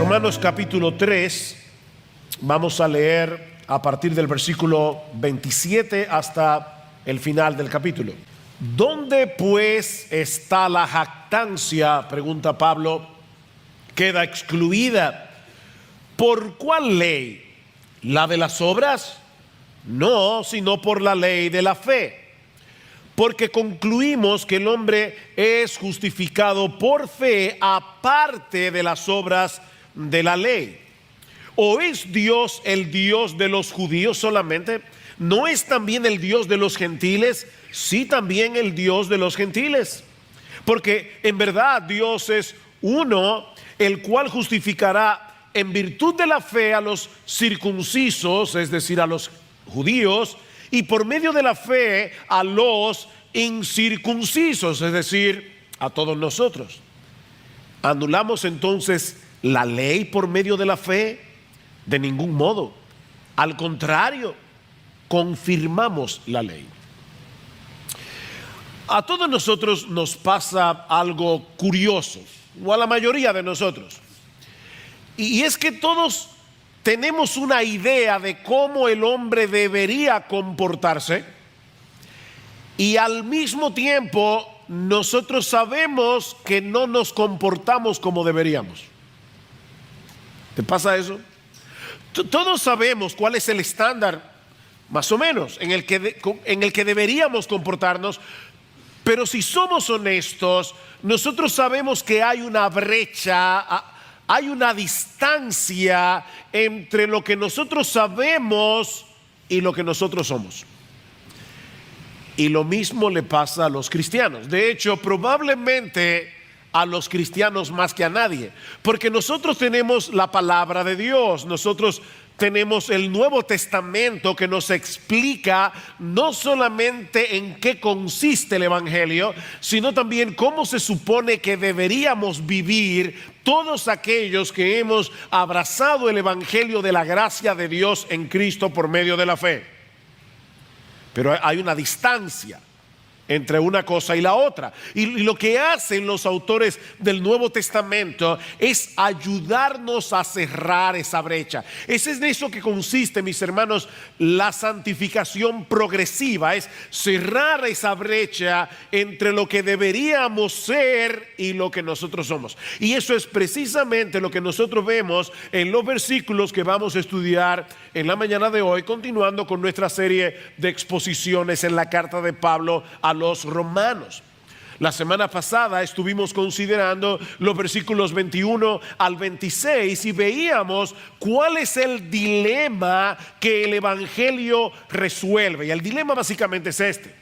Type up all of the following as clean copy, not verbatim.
Romanos capítulo 3, vamos a leer a partir del versículo 27 hasta el final del capítulo. ¿Dónde pues está la jactancia? Pregunta Pablo. Queda excluida. ¿Por cuál ley? ¿La de las obras? No, sino por la ley de la fe. Porque concluimos que el hombre es justificado por fe aparte de las obras de la ley. ¿O es Dios el Dios de los judíos solamente? ¿No es también el Dios de los gentiles? Sí, también el Dios de los gentiles. Porque en verdad Dios es uno, el cual justificará en virtud de la fe a los circuncisos, es decir, a los judíos, y por medio de la fe a los incircuncisos, es decir, a todos nosotros. ¿Anulamos entonces la ley por medio de la fe? De ningún modo. Al contrario, confirmamos la ley. A todos nosotros nos pasa algo curioso, o a la mayoría de nosotros. Y es que todos tenemos una idea de cómo el hombre debería comportarse, y al mismo tiempo nosotros sabemos que no nos comportamos como deberíamos. ¿Te pasa eso? Todos sabemos cuál es el estándar, más o menos, en el que deberíamos comportarnos, pero si somos honestos, nosotros sabemos que hay una brecha, hay una distancia entre lo que nosotros sabemos y lo que nosotros somos. Y lo mismo le pasa a los cristianos. De hecho, probablemente a los cristianos más que a nadie, porque nosotros tenemos la palabra de Dios, nosotros tenemos el Nuevo Testamento que nos explica no solamente en qué consiste el Evangelio, sino también cómo se supone que deberíamos vivir todos aquellos que hemos abrazado el Evangelio de la gracia de Dios en Cristo por medio de la fe. Pero hay una distancia entre una cosa y la otra. Y lo que hacen los autores del Nuevo Testamento es ayudarnos a cerrar esa brecha. Es en eso que consiste, mis hermanos, la santificación progresiva. Es cerrar esa brecha entre lo que deberíamos ser y lo que nosotros somos. Y eso es precisamente lo que nosotros vemos en los versículos que vamos a estudiar en la mañana de hoy, continuando con nuestra serie de exposiciones en la carta de Pablo a los romanos. La semana pasada estuvimos considerando los versículos 21 al 26 y veíamos cuál es el dilema que el Evangelio resuelve. Y el dilema básicamente es este: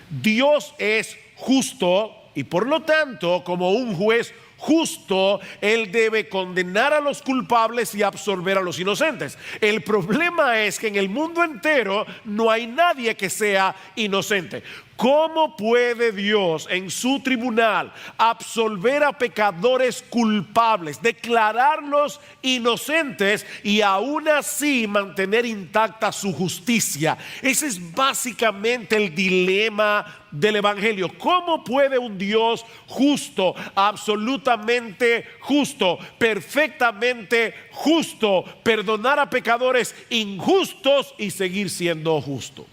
Dios es justo y por lo tanto, como un juez justo, Él debe condenar a los culpables y absolver a los inocentes. El problema es que en el mundo entero no hay nadie que sea inocente. ¿Cómo puede Dios en su tribunal absolver a pecadores culpables, declararlos inocentes y aún así mantener intacta su justicia? Ese es básicamente el dilema del Evangelio. ¿Cómo puede un Dios justo, absolutamente justo, perfectamente justo, perdonar a pecadores injustos y seguir siendo justo?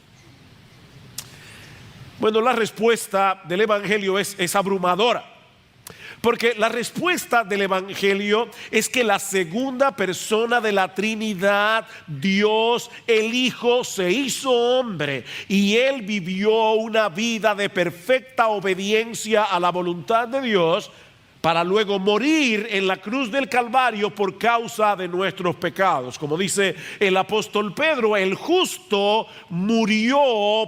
Bueno, la respuesta del Evangelio es abrumadora, porque la respuesta del Evangelio es que la segunda persona de la Trinidad, Dios el Hijo, se hizo hombre y Él vivió una vida de perfecta obediencia a la voluntad de Dios, para luego morir en la cruz del Calvario por causa de nuestros pecados. Como dice el apóstol Pedro, el justo murió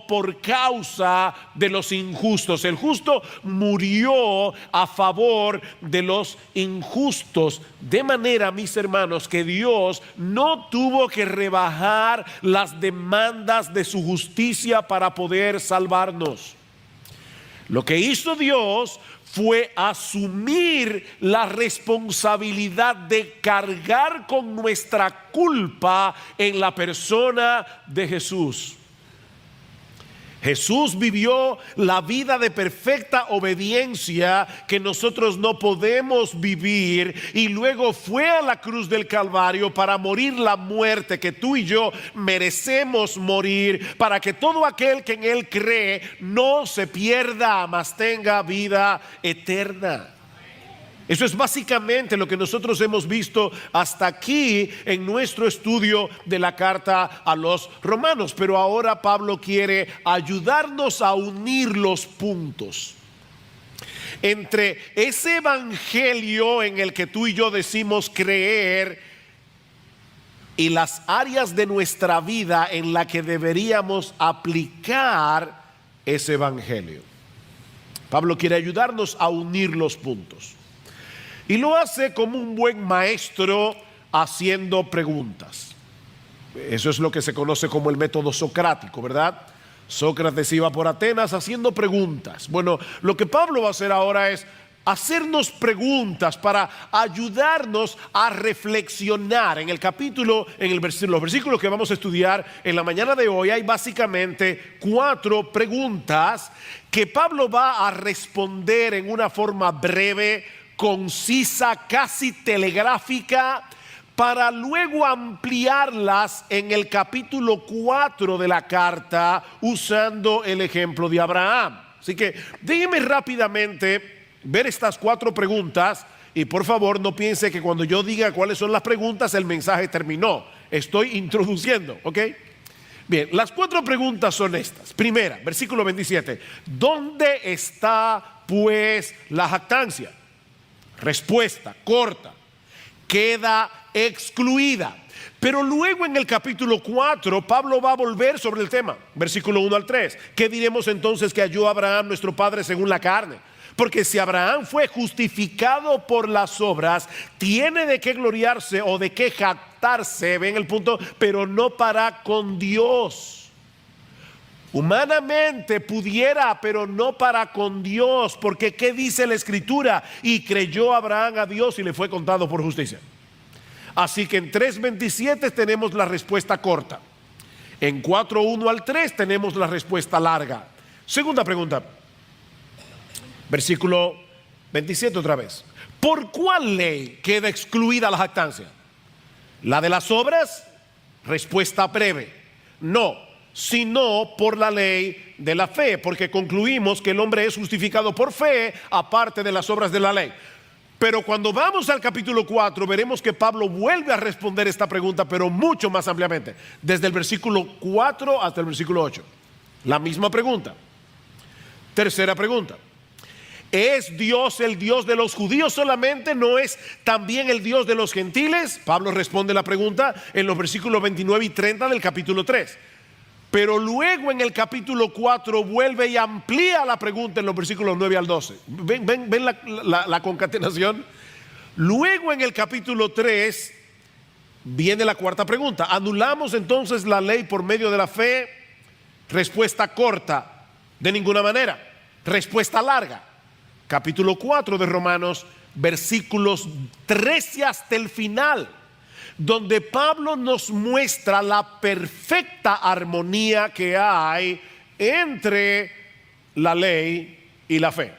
por causa de los injustos. El justo murió a favor de los injustos. De manera, mis hermanos, que Dios no tuvo que rebajar las demandas de su justicia para poder salvarnos. Lo que hizo Dios fue asumir la responsabilidad de cargar con nuestra culpa en la persona de Jesús. Jesús vivió la vida de perfecta obediencia que nosotros no podemos vivir, y luego fue a la cruz del Calvario para morir la muerte que tú y yo merecemos morir, para que todo aquel que en Él cree no se pierda, mas tenga vida eterna. Eso es básicamente lo que nosotros hemos visto hasta aquí en nuestro estudio de la carta a los romanos. Pero ahora Pablo quiere ayudarnos a unir los puntos entre ese evangelio en el que tú y yo decimos creer y las áreas de nuestra vida en la que deberíamos aplicar ese evangelio. Pablo quiere ayudarnos a unir los puntos. Y lo hace como un buen maestro, haciendo preguntas. Eso es lo que se conoce como el método socrático, ¿verdad? Sócrates iba por Atenas haciendo preguntas. Bueno, lo que Pablo va a hacer ahora es hacernos preguntas para ayudarnos a reflexionar. En el capítulo, los versículos que vamos a estudiar en la mañana de hoy, hay básicamente 4 preguntas que Pablo va a responder en una forma breve, concisa, casi telegráfica, para luego ampliarlas en el capítulo 4 de la carta, usando el ejemplo de Abraham. Así que déjenme rápidamente ver estas 4 preguntas, y por favor no piense que cuando yo diga cuáles son las preguntas el mensaje terminó. Estoy introduciendo, ¿ok? Bien, las 4 preguntas son estas. Primera, versículo 27. ¿Dónde está pues la jactancia? Respuesta corta: queda excluida. Pero luego en el capítulo 4 Pablo va a volver sobre el tema. Versículo 1 al 3. ¿Qué diremos entonces que halló Abraham nuestro padre según la carne? Porque si Abraham fue justificado por las obras, tiene de qué gloriarse o de qué jactarse, ven el punto, pero no para con Dios. Humanamente pudiera, pero no para con Dios, porque ¿qué dice la Escritura? Y creyó Abraham a Dios y le fue contado por justicia. Así que en 3:27 tenemos la respuesta corta. En 4:1 al 3 tenemos la respuesta larga. Segunda pregunta, versículo 27 otra vez. ¿Por cuál ley queda excluida la jactancia? ¿La de las obras? Respuesta breve: no, sino por la ley de la fe, porque concluimos que el hombre es justificado por fe aparte de las obras de la ley. Pero cuando vamos al capítulo 4 veremos que Pablo vuelve a responder esta pregunta, pero mucho más ampliamente, desde el versículo 4 hasta el versículo 8. La misma pregunta. Tercera pregunta: ¿es Dios el Dios de los judíos solamente? ¿No es también el Dios de los gentiles? Pablo responde la pregunta en los versículos 29 y 30 del capítulo 3. Pero luego en el capítulo 4 vuelve y amplía la pregunta en los versículos 9 al 12. ¿Ven la concatenación? Luego en el capítulo 3 viene la cuarta pregunta. ¿Anulamos entonces la ley por medio de la fe? Respuesta corta: de ninguna manera. Respuesta larga. Capítulo 4 de Romanos, versículos 13 hasta el final, donde Pablo nos muestra la perfecta armonía que hay entre la ley y la fe.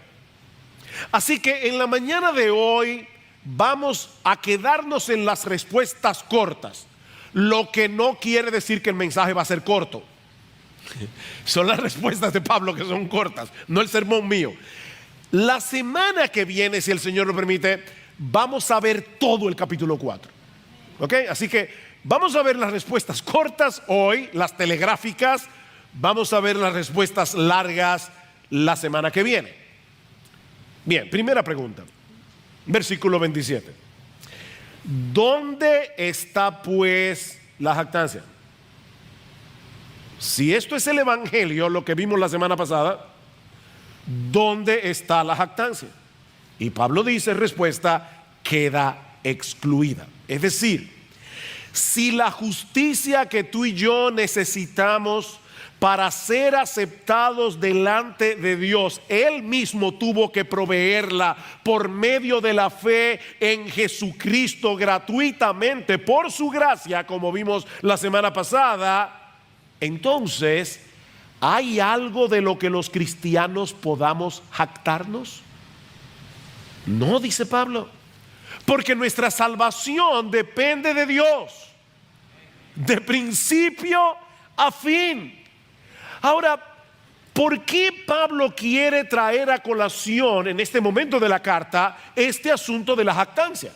Así que en la mañana de hoy vamos a quedarnos en las respuestas cortas, lo que no quiere decir que el mensaje va a ser corto. Son las respuestas de Pablo que son cortas, no el sermón mío. La semana que viene, si el Señor lo permite, vamos a ver todo el capítulo 4. ¿Ok? Así que vamos a ver las respuestas cortas hoy, las telegráficas. Vamos a ver las respuestas largas la semana que viene. Bien, primera pregunta, versículo 27. ¿Dónde está pues la jactancia? Si esto es el evangelio, lo que vimos la semana pasada, ¿dónde está la jactancia? Y Pablo dice, respuesta: queda excluida. Es decir, si la justicia que tú y yo necesitamos para ser aceptados delante de Dios, Él mismo tuvo que proveerla por medio de la fe en Jesucristo gratuitamente por su gracia, como vimos la semana pasada, entonces ¿hay algo de lo que los cristianos podamos jactarnos? No, dice Pablo, porque nuestra salvación depende de Dios, de principio a fin. Ahora, ¿por qué Pablo quiere traer a colación en este momento de la carta este asunto de la jactancia?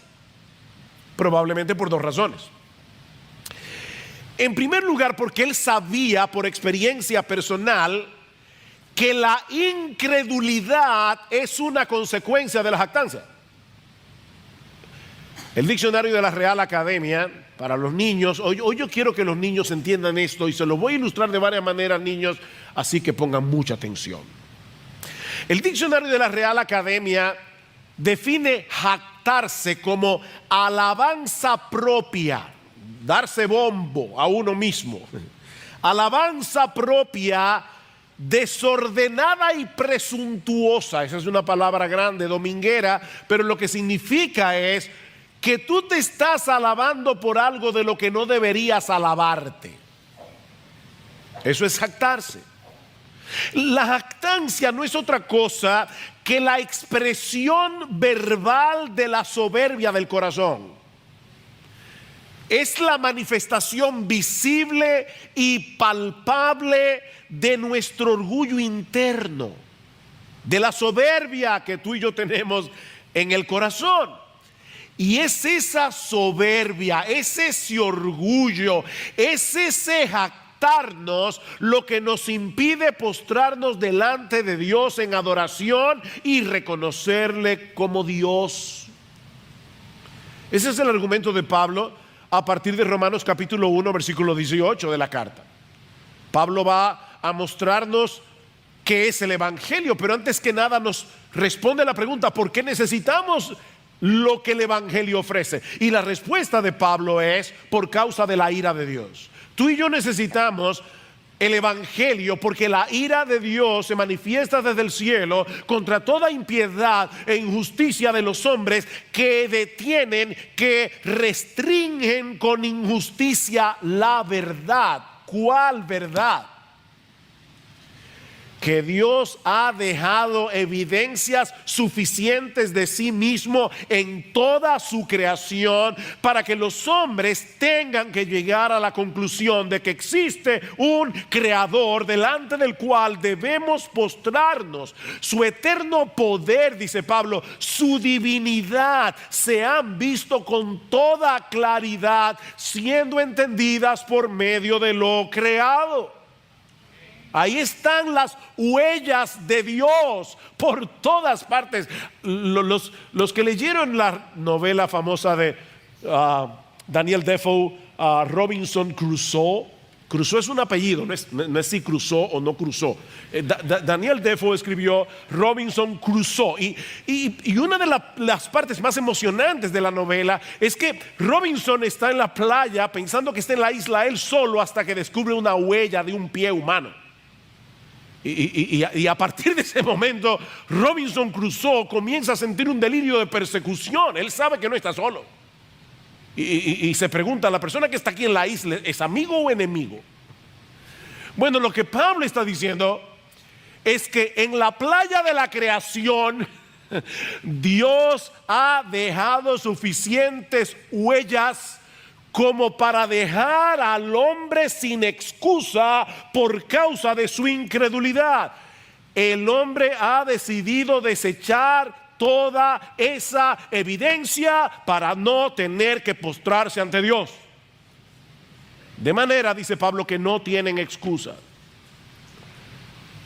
Probablemente por dos razones. En primer lugar, porque él sabía por experiencia personal que la incredulidad es una consecuencia de la jactancia. El diccionario de la Real Academia para los niños, hoy yo quiero que los niños entiendan esto y se lo voy a ilustrar de varias maneras, niños, así que pongan mucha atención. El diccionario de la Real Academia define jactarse como alabanza propia, darse bombo a uno mismo, alabanza propia, desordenada y presuntuosa. Esa es una palabra grande, dominguera, pero lo que significa es que tú te estás alabando por algo de lo que no deberías alabarte. Eso es jactarse. La jactancia no es otra cosa que la expresión verbal de la soberbia del corazón. Es la manifestación visible y palpable de nuestro orgullo interno, de la soberbia que tú y yo tenemos en el corazón. Y es esa soberbia, es ese orgullo, es ese jactarnos lo que nos impide postrarnos delante de Dios en adoración y reconocerle como Dios. Ese es el argumento de Pablo a partir de Romanos capítulo 1, versículo 18 de la carta. Pablo va a mostrarnos qué es el Evangelio, pero antes que nada nos responde la pregunta: ¿por qué necesitamos lo que el Evangelio ofrece? Y la respuesta de Pablo es: por causa de la ira de Dios. Tú y yo necesitamos el Evangelio porque la ira de Dios se manifiesta desde el cielo contra toda impiedad e injusticia de los hombres que detienen, que restringen con injusticia la verdad. ¿Cuál verdad? Que Dios ha dejado evidencias suficientes de sí mismo en toda su creación para que los hombres tengan que llegar a la conclusión de que existe un creador delante del cual debemos postrarnos. Su eterno poder, dice Pablo, su divinidad se han visto con toda claridad, siendo entendidas por medio de lo creado. Ahí están las huellas de Dios por todas partes. Los que leyeron la novela famosa de Daniel Defoe, Robinson Crusoe. Crusoe es un apellido, no es si cruzó o no cruzó. Daniel Defoe escribió Robinson Crusoe. Y una de las partes más emocionantes de la novela es que Robinson está en la playa pensando que está en la isla él solo hasta que descubre una huella de un pie humano. Y a partir de ese momento Robinson Crusoe comienza a sentir un delirio de persecución. Él sabe que no está solo y se pregunta: ¿la persona que está aquí en la isla es amigo o enemigo? Bueno, lo que Pablo está diciendo es que en la playa de la creación Dios ha dejado suficientes huellas como para dejar al hombre sin excusa por causa de su incredulidad. El hombre ha decidido desechar toda esa evidencia para no tener que postrarse ante Dios. De manera, dice Pablo, que no tienen excusa.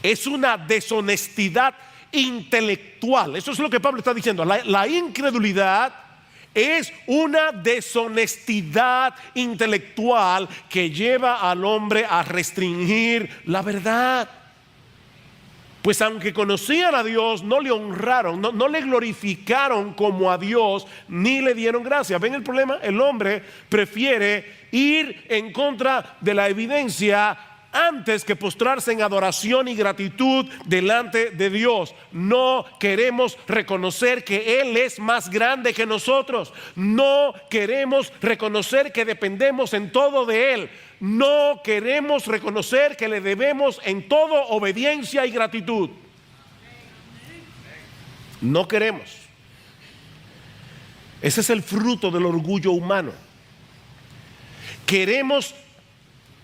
Es una deshonestidad intelectual. Eso es lo que Pablo está diciendo. La incredulidad es una deshonestidad intelectual que lleva al hombre a restringir la verdad. Pues aunque conocían a Dios, no le honraron, no le glorificaron como a Dios, ni le dieron gracia. ¿Ven el problema? El hombre prefiere ir en contra de la evidencia antes que postrarse en adoración y gratitud delante de Dios. No queremos reconocer que Él es más grande que nosotros. No queremos reconocer que dependemos en todo de Él. No queremos reconocer que le debemos en todo obediencia y gratitud. No queremos. Ese es el fruto del orgullo humano. Queremos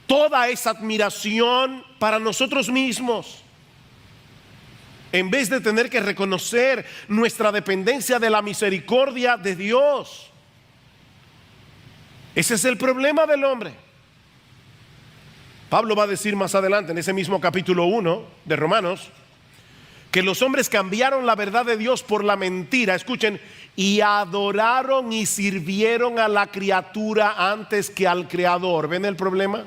toda esa admiración para nosotros mismos, en vez de tener que reconocer nuestra dependencia de la misericordia de Dios. Ese es el problema del hombre. Pablo va a decir más adelante en ese mismo capítulo 1 de Romanos que los hombres cambiaron la verdad de Dios por la mentira, escuchen, y adoraron y sirvieron a la criatura antes que al Creador. ¿Ven el problema?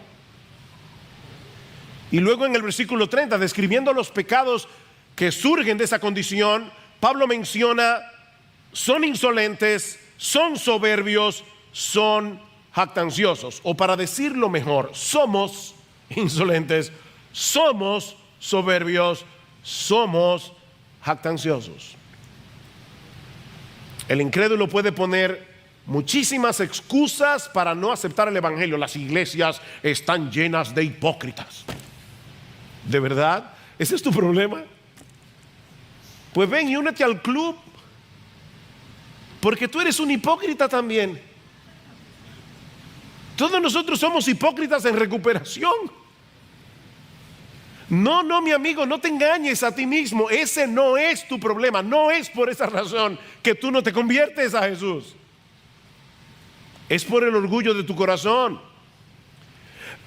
Y luego en el versículo 30, describiendo los pecados que surgen de esa condición, Pablo menciona: son insolentes, son soberbios, son jactanciosos. O para decirlo mejor, somos insolentes, somos soberbios, somos jactanciosos. El incrédulo puede poner muchísimas excusas para no aceptar el evangelio. Las iglesias están llenas de hipócritas. ¿De verdad? ¿Ese es tu problema? Pues ven y únete al club, porque tú eres un hipócrita también. Todos nosotros somos hipócritas en recuperación. No, mi amigo, no te engañes a ti mismo. Ese no es tu problema. No es por esa razón que tú no te conviertes a Jesús. Es por el orgullo de tu corazón.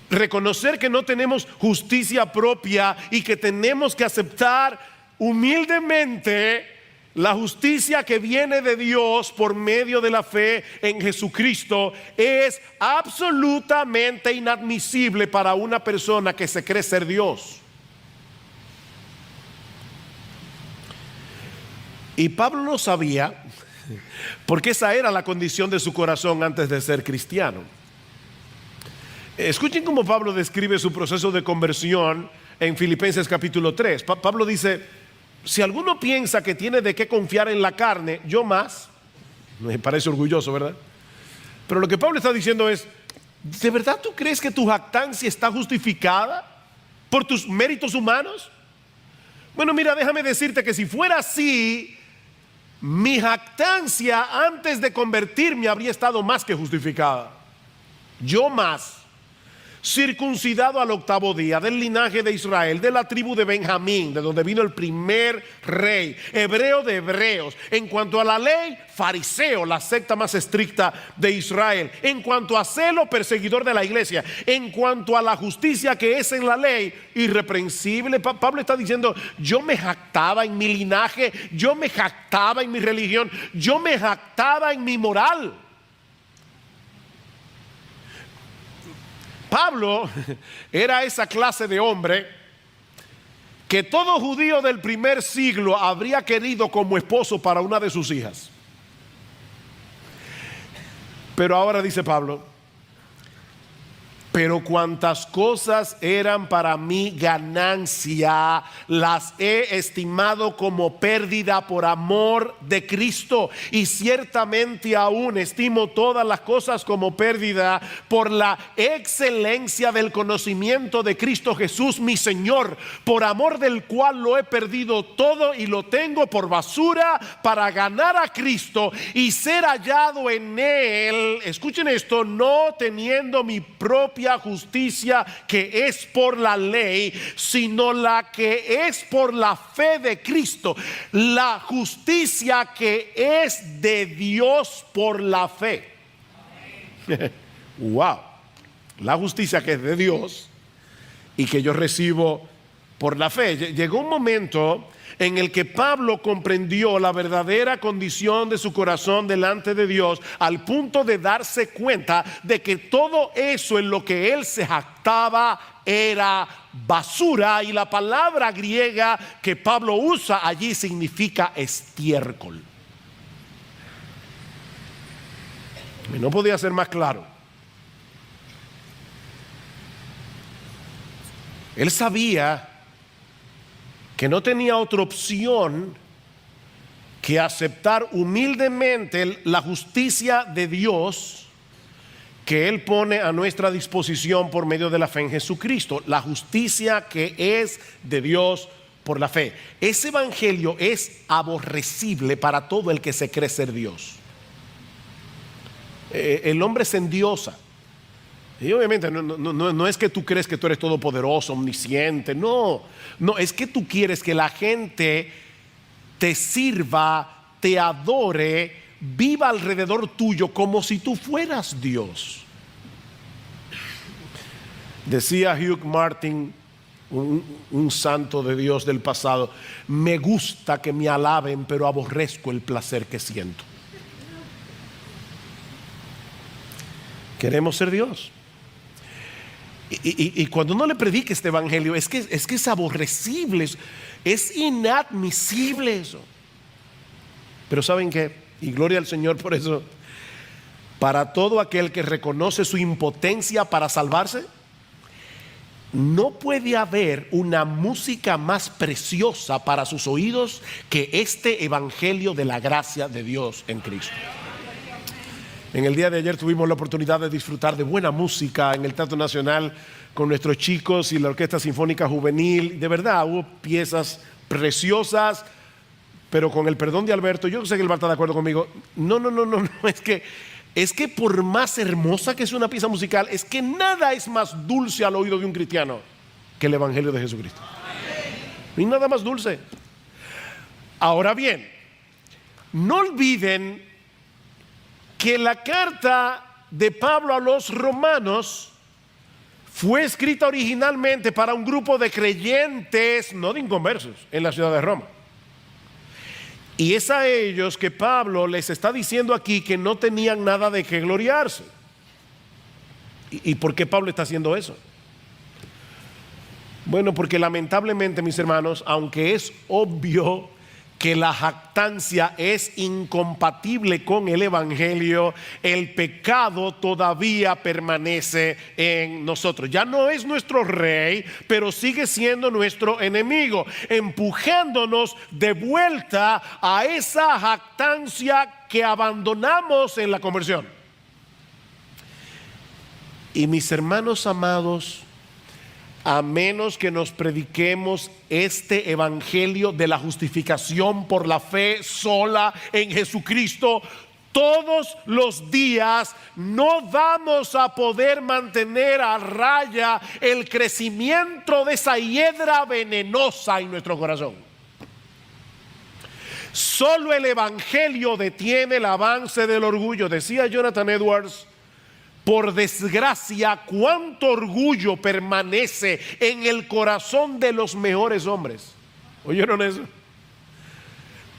Reconocer que no tenemos justicia propia y que tenemos que aceptar humildemente la justicia que viene de Dios por medio de la fe en Jesucristo es absolutamente inadmisible para una persona que se cree ser Dios. Y Pablo lo sabía, porque esa era la condición de su corazón antes de ser cristiano. Escuchen cómo Pablo describe su proceso de conversión en Filipenses capítulo 3. Pablo dice: si alguno piensa que tiene de qué confiar en la carne, yo más. Me parece orgulloso, ¿verdad? Pero lo que Pablo está diciendo es: ¿de verdad tú crees que tu jactancia está justificada por tus méritos humanos? Bueno, mira, déjame decirte que si fuera así, mi jactancia antes de convertirme habría estado más que justificada. Yo más, circuncidado al 8º día, del linaje de Israel, de la tribu de Benjamín, de donde vino el primer rey, hebreo de hebreos, en cuanto a la ley, fariseo, la secta más estricta de Israel, en cuanto a celo, perseguidor de la iglesia, en cuanto a la justicia que es en la ley, irreprensible. Pablo está diciendo: yo me jactaba en mi linaje, yo me jactaba en mi religión, yo me jactaba en mi moral. Pablo era esa clase de hombre que todo judío del primer siglo habría querido como esposo para una de sus hijas. Pero ahora dice Pablo: pero cuantas cosas eran para mí ganancia, las he estimado como pérdida por amor de Cristo. Y ciertamente aún estimo todas las cosas como pérdida por la excelencia del conocimiento de Cristo Jesús mi Señor, por amor del cual lo he perdido todo y lo tengo por basura para ganar a Cristo y ser hallado en Él. Escuchen esto: no teniendo mi propia justicia que es por la ley, sino la que es por la fe de Cristo, la justicia que es de Dios por la fe. Wow, la justicia que es de Dios y que yo recibo por la fe. Llegó un momento en el que Pablo comprendió la verdadera condición de su corazón delante de Dios, al punto de darse cuenta de que todo eso en lo que él se jactaba era basura, y la palabra griega que Pablo usa allí significa estiércol. Y no podía ser más claro. Él sabía que no tenía otra opción que aceptar humildemente la justicia de Dios que Él pone a nuestra disposición por medio de la fe en Jesucristo, la justicia que es de Dios por la fe. Ese evangelio es aborrecible para todo el que se cree ser Dios. El hombre se endiosa. Y obviamente no es que tú crees que tú eres todopoderoso, omnisciente, no, es que tú quieres que la gente te sirva, te adore, viva alrededor tuyo como si tú fueras Dios. Decía Hugh Martin, un santo de Dios del pasado: me gusta que me alaben, pero aborrezco el placer que siento. Queremos ser Dios. Y cuando uno le predica este evangelio, es que es aborrecible, es inadmisible eso. Pero ¿saben qué? Y gloria al Señor por eso. Para todo aquel que reconoce su impotencia para salvarse, no puede haber una música más preciosa para sus oídos que este evangelio de la gracia de Dios en Cristo. En el día de ayer tuvimos la oportunidad de disfrutar de buena música en el Teatro Nacional con nuestros chicos y la Orquesta Sinfónica Juvenil. De verdad, hubo piezas preciosas, pero con el perdón de Alberto, yo sé que él va a estar de acuerdo conmigo. No, es que por más hermosa que sea una pieza musical, es que nada es más dulce al oído de un cristiano que el Evangelio de Jesucristo. Y nada más dulce. Ahora bien, no olviden que la carta de Pablo a los romanos fue escrita originalmente para un grupo de creyentes, no de inconversos, en la ciudad de Roma. Y es a ellos que Pablo les está diciendo aquí que no tenían nada de qué gloriarse. ¿Y por qué Pablo está haciendo eso? Bueno, porque lamentablemente, mis hermanos, aunque es obvio que la jactancia es incompatible con el evangelio, el pecado todavía permanece en nosotros. Ya no es nuestro rey, pero sigue siendo nuestro enemigo, empujándonos de vuelta a esa jactancia que abandonamos en la conversión. Y mis hermanos amados, a menos que nos prediquemos este evangelio de la justificación por la fe sola en Jesucristo todos los días, no vamos a poder mantener a raya el crecimiento de esa hiedra venenosa en nuestro corazón. Solo el evangelio detiene el avance del orgullo. Decía Jonathan Edwards: por desgracia, cuánto orgullo permanece en el corazón de los mejores hombres. ¿Oyeron eso?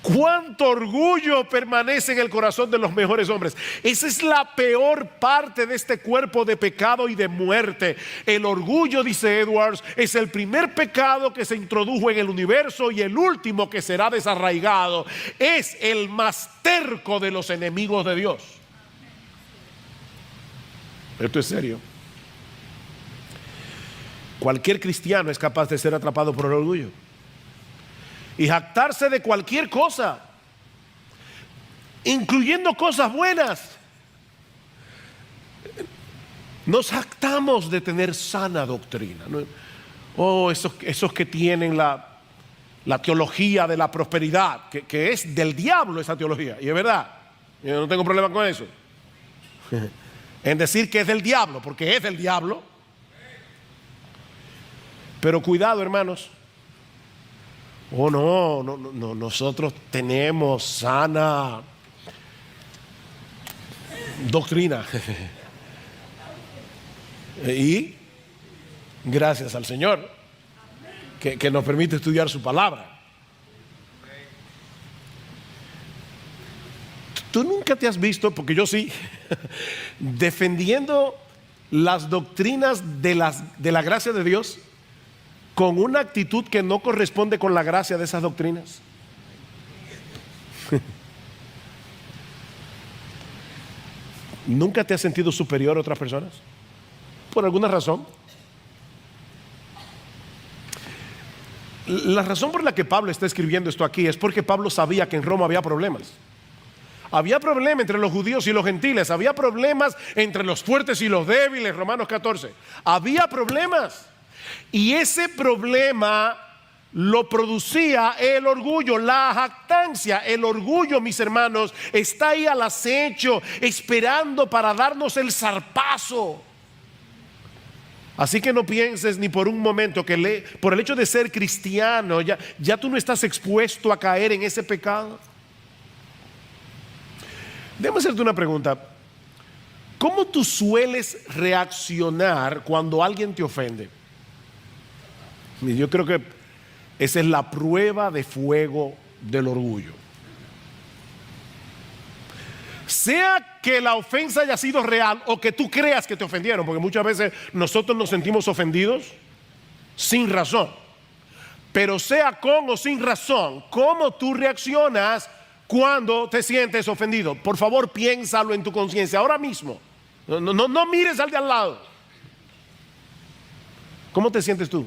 Cuánto orgullo permanece en el corazón de los mejores hombres. Esa es la peor parte de este cuerpo de pecado y de muerte. El orgullo, dice Edwards, es el primer pecado que se introdujo en el universo y el último que será desarraigado. Es el más terco de los enemigos de Dios. Esto es serio. Cualquier cristiano es capaz de ser atrapado por el orgullo y jactarse de cualquier cosa, incluyendo cosas buenas. Nos jactamos de tener sana doctrina. Esos que tienen la teología de la prosperidad, que es del diablo esa teología, y es verdad, yo no tengo problema con eso. En decir que es del diablo, porque es del diablo. Pero cuidado, hermanos. No, nosotros tenemos sana doctrina. Y gracias al Señor que nos permite estudiar su palabra. Tú nunca te has visto, porque yo sí, defendiendo las doctrinas de la gracia de Dios con una actitud que no corresponde con la gracia de esas doctrinas. ¿Nunca te has sentido superior a otras personas? ¿Por alguna razón? La razón por la que Pablo está escribiendo esto aquí es porque Pablo sabía que en Roma había problemas. Había problemas entre los judíos y los gentiles. Había problemas entre los fuertes y los débiles, Romanos 14. Había problemas. Y ese problema lo producía el orgullo, la jactancia. El orgullo, mis hermanos, está ahí al acecho, esperando para darnos el zarpazo. Así que no pienses ni por un momento que por el hecho de ser cristiano ya tú no estás expuesto a caer en ese pecado. Déjame hacerte una pregunta. ¿Cómo tú sueles reaccionar cuando alguien te ofende? Y yo creo que esa es la prueba de fuego del orgullo. Sea que la ofensa haya sido real o que tú creas que te ofendieron, porque muchas veces nosotros nos sentimos ofendidos sin razón. Pero sea con o sin razón, ¿cómo tú reaccionas cuando te sientes ofendido? Por favor, piénsalo en tu conciencia ahora mismo. No mires al de al lado. ¿Cómo te sientes tú?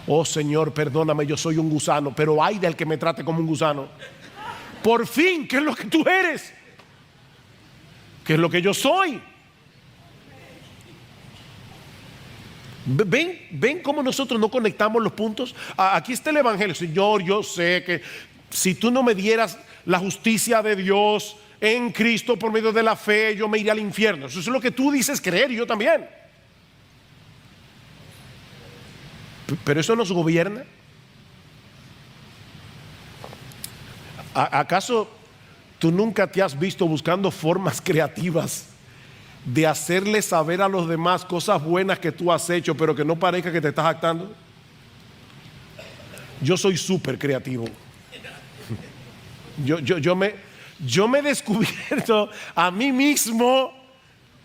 Oh Señor, perdóname, yo soy un gusano, pero ay del que me trate como un gusano. Por fin, ¿qué es lo que tú eres? ¿Qué es lo que yo soy? ¿Ven cómo nosotros no conectamos los puntos? Aquí está el Evangelio. Señor, yo sé que si tú no me dieras la justicia de Dios en Cristo por medio de la fe, yo me iría al infierno. Eso es lo que tú dices creer y yo también. Pero eso nos gobierna. ¿Acaso tú nunca te has visto buscando formas creativas de hacerle saber a los demás cosas buenas que tú has hecho, pero que no parezca que te estás jactando? Yo soy súper creativo. Yo me he descubierto a mí mismo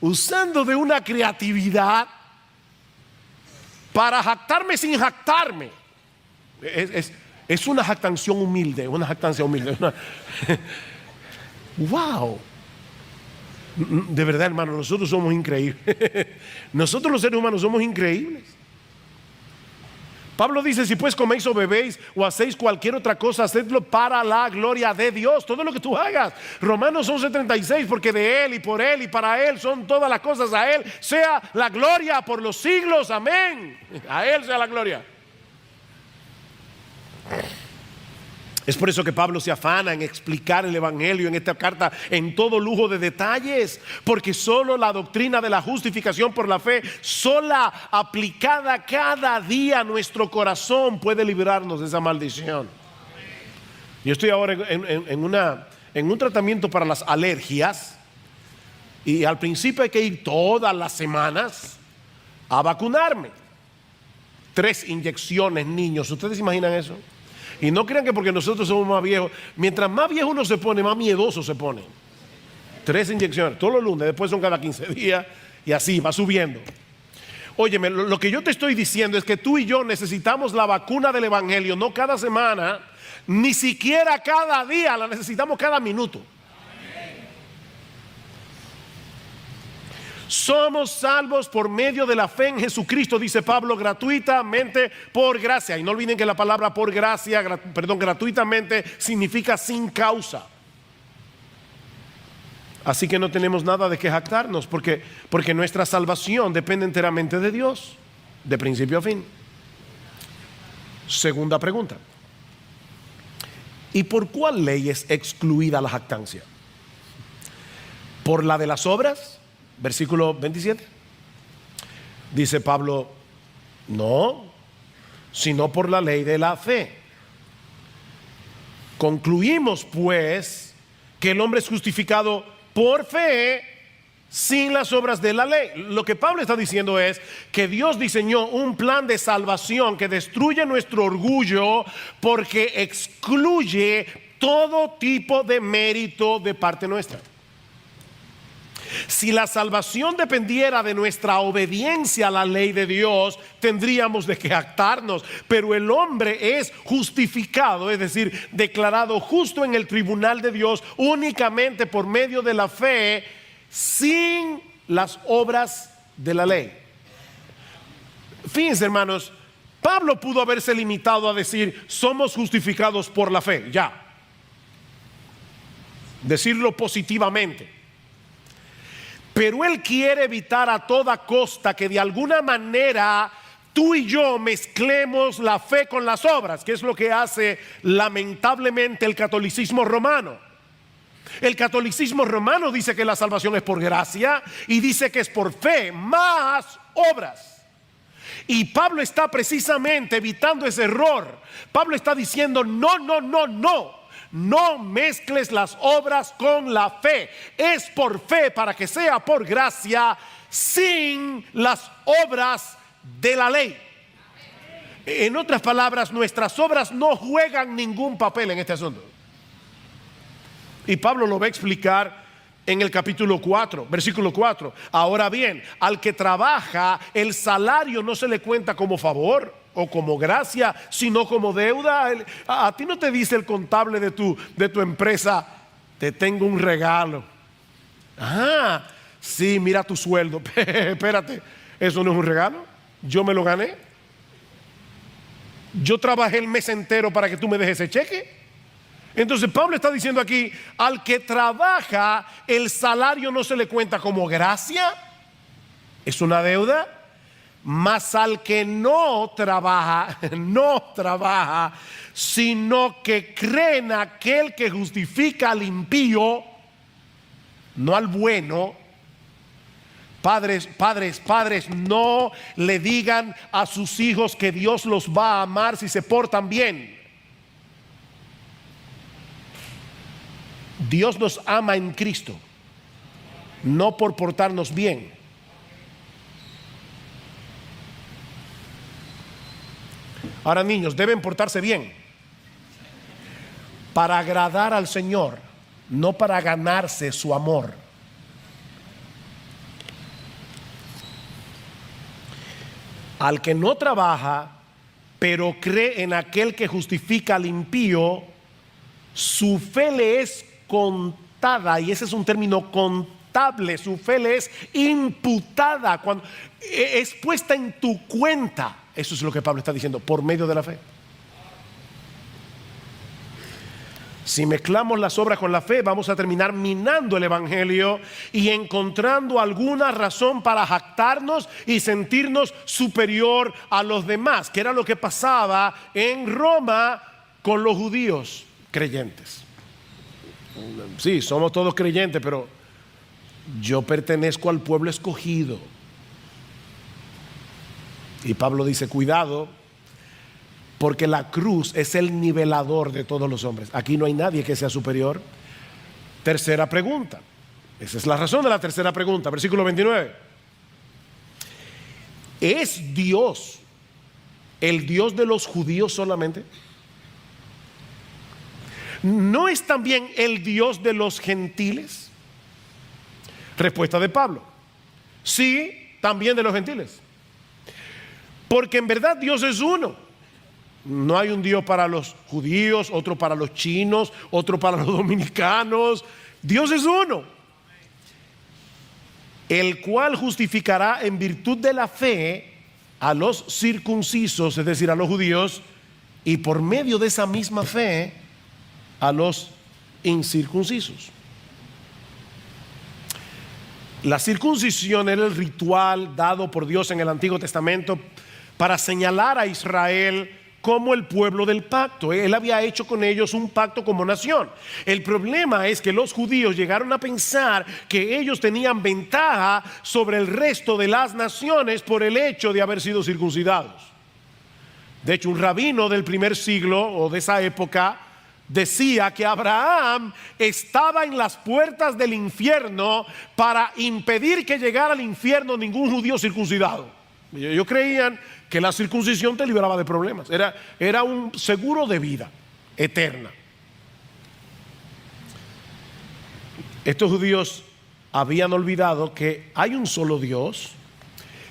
usando de una creatividad para jactarme sin jactarme. Es una jactancia humilde, Wow. De verdad, hermano, nosotros somos increíbles. Nosotros los seres humanos somos increíbles. Pablo dice: si pues coméis o bebéis o hacéis cualquier otra cosa, hacedlo para la gloria de Dios. Todo lo que tú hagas. Romanos 11:36, porque de Él y por Él y para Él son todas las cosas. A Él sea la gloria por los siglos. Amén. A Él sea la gloria. Es por eso que Pablo se afana en explicar el Evangelio en esta carta en todo lujo de detalles, porque solo la doctrina de la justificación por la fe, sola aplicada cada día a nuestro corazón, puede librarnos de esa maldición. Yo estoy ahora en un tratamiento para las alergias, y al principio hay que ir todas las semanas a vacunarme. 3 inyecciones, niños. ¿Ustedes se imaginan eso? Y no crean que porque nosotros somos más viejos, mientras más viejo uno se pone, más miedoso se pone. 3 inyecciones todos los lunes, después son cada 15 días y así va subiendo. Óyeme, lo que yo te estoy diciendo es que tú y yo necesitamos la vacuna del Evangelio, no cada semana, ni siquiera cada día, la necesitamos cada minuto. Somos salvos por medio de la fe en Jesucristo, dice Pablo, gratuitamente por gracia. Y no olviden que la palabra por gracia, gratuitamente significa sin causa. Así que no tenemos nada de qué jactarnos, porque nuestra salvación depende enteramente de Dios, de principio a fin. Segunda pregunta: ¿y por cuál ley es excluida la jactancia? ¿Por la de las obras? Versículo 27. Dice Pablo: no, sino por la ley de la fe. Concluimos pues que el hombre es justificado por fe sin las obras de la ley. Lo que Pablo está diciendo es que Dios diseñó un plan de salvación que destruye nuestro orgullo, porque excluye todo tipo de mérito de parte nuestra. Si la salvación dependiera de nuestra obediencia a la ley de Dios, tendríamos de qué jactarnos. Pero el hombre es justificado, es decir, declarado justo en el tribunal de Dios únicamente por medio de la fe, sin las obras de la ley. Fíjense, hermanos, Pablo pudo haberse limitado a decir: somos justificados por la fe, ya. Decirlo positivamente. Pero él quiere evitar a toda costa que de alguna manera tú y yo mezclemos la fe con las obras, que es lo que hace lamentablemente el catolicismo romano. El catolicismo romano dice que la salvación es por gracia y dice que es por fe más obras. Y Pablo está precisamente evitando ese error. Pablo está diciendo: no mezcles las obras con la fe. Es por fe para que sea por gracia, sin las obras de la ley. En otras palabras, nuestras obras no juegan ningún papel en este asunto. Y Pablo lo va a explicar en el capítulo 4, versículo 4. Ahora bien, al que trabaja, el salario no se le cuenta como favor o como gracia, sino como deuda. A ti no te dice el contable de tu empresa: te tengo un regalo. Ah, sí, mira tu sueldo. Espérate, ¿eso no es un regalo? Yo me lo gané. Yo trabajé el mes entero para que tú me dejes ese cheque. Entonces Pablo está diciendo aquí: al que trabaja, el salario no se le cuenta como gracia, es una deuda. Mas al que no trabaja, sino que cree en aquel que justifica al impío, no al bueno. Padres, no le digan a sus hijos que Dios los va a amar si se portan bien. Dios nos ama en Cristo, no por portarnos bien. Ahora, niños, deben portarse bien para agradar al Señor, no para ganarse su amor. Al que no trabaja, pero cree en aquel que justifica al impío, su fe le es contada, y ese es un término contable. Su fe le es imputada, cuando es puesta en tu cuenta. Eso es lo que Pablo está diciendo: por medio de la fe. Si mezclamos las obras con la fe, vamos a terminar minando el evangelio y encontrando alguna razón para jactarnos y sentirnos superior a los demás, que era lo que pasaba en Roma con los judíos creyentes. Sí, somos todos creyentes, pero yo pertenezco al pueblo escogido. Y Pablo dice: cuidado, porque la cruz es el nivelador de todos los hombres. Aquí no hay nadie que sea superior. Tercera pregunta. Esa es la razón de la tercera pregunta. Versículo 29. ¿Es Dios el Dios de los judíos solamente? ¿No es también el Dios de los gentiles? Respuesta de Pablo: sí, también de los gentiles. Porque en verdad Dios es uno. No hay un Dios para los judíos, otro para los chinos, otro para los dominicanos. Dios es uno, el cual justificará en virtud de la fe a los circuncisos, es decir, a los judíos, y por medio de esa misma fe a los incircuncisos. La circuncisión era el ritual dado por Dios en el Antiguo Testamento para señalar a Israel como el pueblo del pacto. Él había hecho con ellos un pacto como nación. El problema es que los judíos llegaron a pensar que ellos tenían ventaja sobre el resto de las naciones por el hecho de haber sido circuncidados. De hecho, un rabino del primer siglo o de esa época decía que Abraham estaba en las puertas del infierno para impedir que llegara al infierno ningún judío circuncidado. Ellos creían que la circuncisión te libraba de problemas. Era un seguro de vida eterna. Estos judíos habían olvidado que hay un solo Dios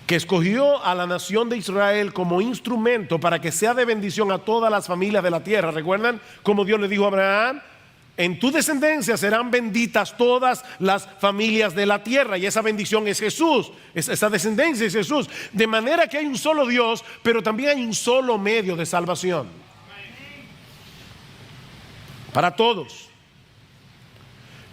que escogió a la nación de Israel como instrumento para que sea de bendición a todas las familias de la tierra. ¿Recuerdan cómo Dios le dijo a Abraham? en tu descendencia serán benditas todas las familias de la tierra. Y esa bendición es Jesús, esa descendencia es Jesús. De manera que hay un solo Dios, pero también hay un solo medio de salvación para todos.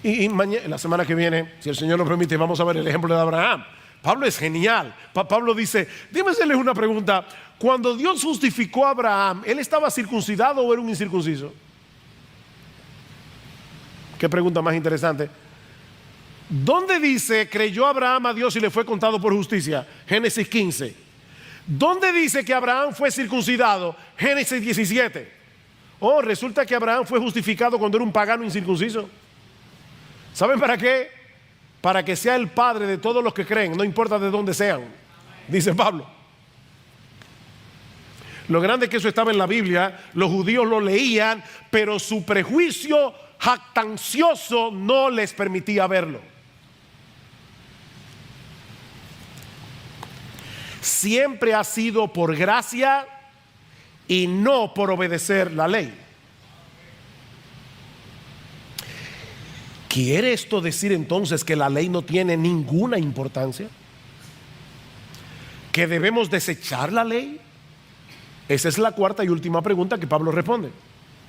Y mañana, la semana que viene, si el Señor lo permite, vamos a ver el ejemplo de Abraham. Pablo es genial. Pablo dice, déjame hacerles una pregunta. Cuando Dios justificó a Abraham, ¿él estaba circuncidado o era un incircunciso? Qué pregunta más interesante. ¿Dónde dice creyó Abraham a Dios y le fue contado por justicia? Génesis 15. ¿Dónde dice que Abraham fue circuncidado? Génesis 17. Oh, resulta que Abraham fue justificado cuando era un pagano incircunciso. ¿Saben para qué? Para que sea el padre de todos los que creen, no importa de dónde sean, dice Pablo. Lo grande es que eso estaba en la Biblia, los judíos lo leían, pero su prejuicio jactancioso no les permitía verlo. Siempre ha sido por gracia y no por obedecer la ley. ¿Quiere esto decir entonces que la ley no tiene ninguna importancia? ¿Que debemos desechar la ley? Esa es la cuarta y última pregunta que Pablo responde.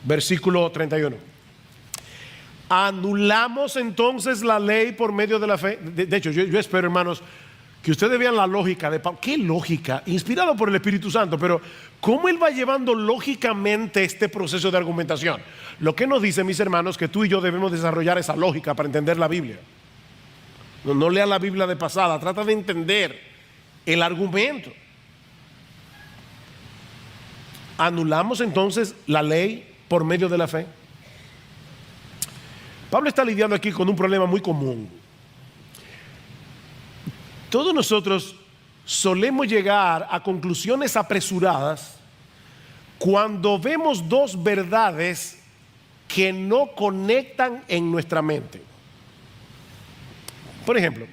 Versículo 31. ¿Anulamos entonces la ley por medio de la fe? De hecho, yo espero, hermanos, que ustedes vean la lógica de Pablo. ¿Qué lógica? Inspirado por el Espíritu Santo, pero ¿cómo él va llevando lógicamente este proceso de argumentación? Lo que nos dice, mis hermanos, que tú y yo debemos desarrollar esa lógica para entender la Biblia. No lea la Biblia de pasada, trata de entender el argumento. ¿Anulamos entonces la ley por medio de la fe? Pablo está lidiando aquí con un problema muy común. Todos nosotros solemos llegar a conclusiones apresuradas cuando vemos dos verdades que no conectan en nuestra mente. Por ejemplo,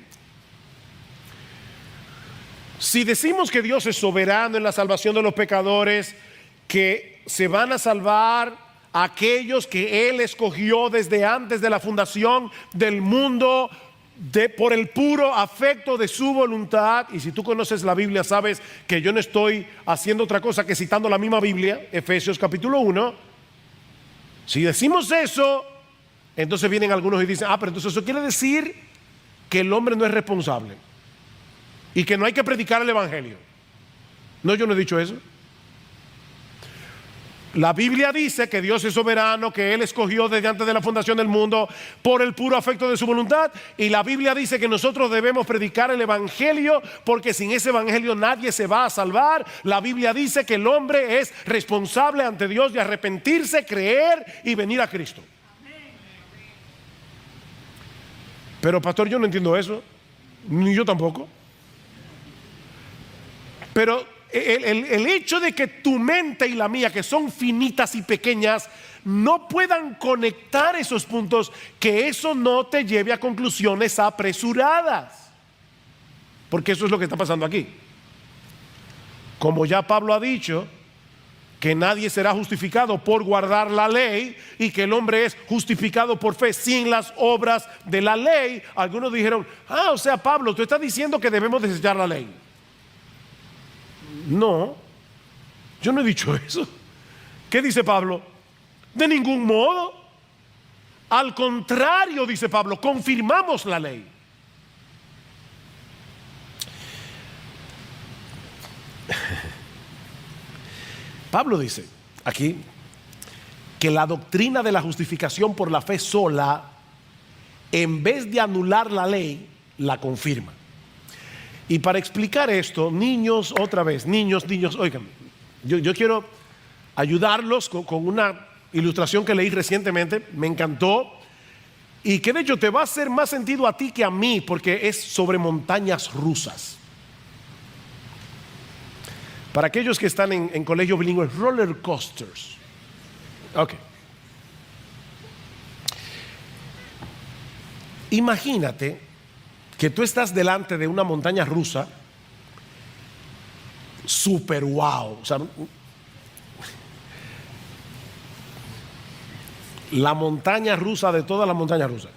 si decimos que Dios es soberano en la salvación de los pecadores, que se van a salvar aquellos que Él escogió desde antes de la fundación del mundo, por el puro afecto de su voluntad. Y si tú conoces la Biblia, sabes que yo no estoy haciendo otra cosa que citando la misma Biblia, Efesios capítulo 1. Si decimos eso, entonces vienen algunos y dicen, pero entonces eso quiere decir que el hombre no es responsable y que no hay que predicar el evangelio. No, yo no he dicho eso. La Biblia dice que Dios es soberano, que Él escogió desde antes de la fundación del mundo por el puro afecto de su voluntad. Y la Biblia dice que nosotros debemos predicar el evangelio, porque sin ese evangelio nadie se va a salvar. La Biblia dice que el hombre es responsable ante Dios de arrepentirse, creer y venir a Cristo. Pero pastor, yo no entiendo eso, ni yo tampoco. Pero el hecho de que tu mente y la mía, que son finitas y pequeñas, no puedan conectar esos puntos, que eso no te lleve a conclusiones apresuradas, porque eso es lo que está pasando aquí. Como ya Pablo ha dicho, que nadie será justificado por guardar la ley, y que el hombre es justificado por fe sin las obras de la ley. Algunos dijeron, o sea, Pablo, tú estás diciendo que debemos desechar la ley. No, yo no he dicho eso. ¿Qué dice Pablo? De ningún modo. Al contrario, dice Pablo, confirmamos la ley. Pablo dice aquí que la doctrina de la justificación por la fe sola, en vez de anular la ley, la confirma. Y para explicar esto, niños, otra vez, niños, oigan, yo quiero ayudarlos con una ilustración que leí recientemente, me encantó, y que de hecho te va a hacer más sentido a ti que a mí, porque es sobre montañas rusas. Para aquellos que están en colegio bilingüe, roller coasters. Ok. Imagínate que tú estás delante de una montaña rusa super wow, o sea, la montaña rusa de todas las montañas rusas.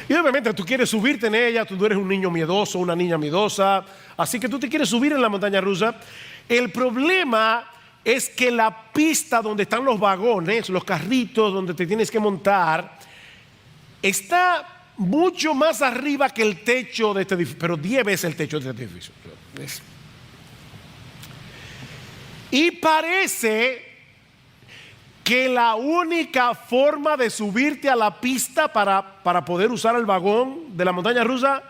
Y obviamente tú quieres subirte en ella, tú eres un niño miedoso, una niña miedosa, así que tú te quieres subir en la montaña rusa. El problema es que la pista donde están los vagones, los carritos donde te tienes que montar, está mucho más arriba que el techo de este edificio, pero 10 veces el techo de este edificio. Y parece que la única forma de subirte a la pista para poder usar el vagón de la montaña rusa